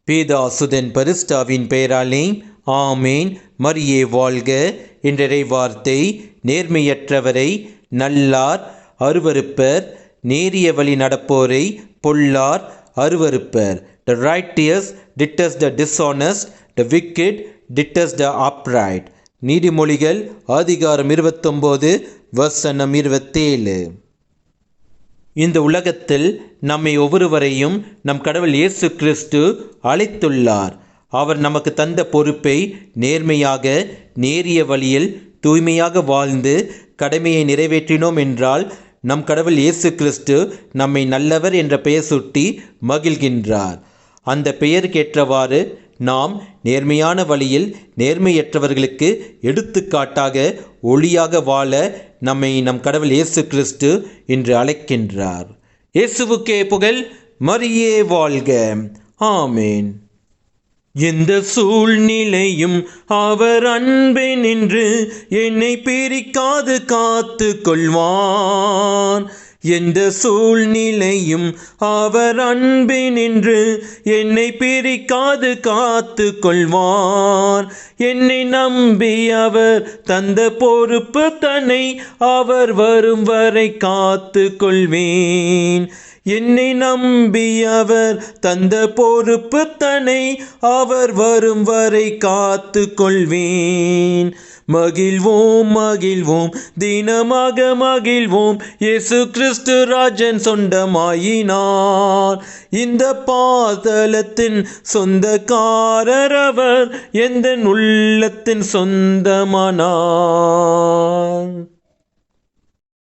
பேதாசுதன் பரிஸ்டாவின் பெயராலே ஆமேன். மரியே வாழ்க. இன்றைய வார்த்தை, நேர்மையற்றவரை நல்லார் அருவருப்பர், நேரிய வழி நடப்போரை பொல்லார் அருவருப்பர். The righteous detest the dishonest, the wicked detest the upright. நீதிமொழிகள் அதிகாரம் 29 வசனம் 27. இந்த உலகத்தில் நம்மை ஒவ்வொருவரையும் நம் கடவுள் இயேசு கிறிஸ்து அழைத்துள்ளார். அவர் நமக்கு தந்த பொறுப்பை நேர்மையாக, நேரிய வழியில் தூய்மையாக வாழ்ந்து கடமையை நிறைவேற்றினோம் என்றால் நம் கடவுள் இயேசு கிறிஸ்து நம்மை நல்லவர் என்ற பெயர் சூட்டி மகிழ்கின்றார். அந்த பெயருக்கேற்றவாறு நாம் நேர்மையான வழியில் நேர்மையற்றவர்களுக்கு எடுத்துக்காட்டாக ஒளியாக வாழ நம்மை நம் கடவுள் இயேசு கிறிஸ்து இன்று அழைக்கின்றார். இயேசுவுக்கே புகழ். மரியே வாழ்க. ஆமேன். எந்த சூழ்நிலையும் அவர் அன்பே நின்று என்னை பிரிக்காது காத்து கொள்வான். எந்த சூழ்நிலையும் அவர் அன்பே நின்று என்னை பிரிக்காது காத்து கொள்வான். என்னை நம்பி அவர் தந்த பொறுப்பு தன்னை அவர் வரும் வரை காத்து கொள்வேன். என்னை நம்பி அவர் தந்த பொறுப்பு தன்னை அவர் வரும் வரை காத்து கொள்வேன். மகிழ்வோம் மகிழ்வோம் தினமாக மகிழ்வோம், இயேசு கிறிஸ்து ராஜன் சொந்தமாயினார். இந்த பாதலத்தின் சொந்தக்காரர் அவர், எந்த உள்ளத்தின் சொந்தமானார்.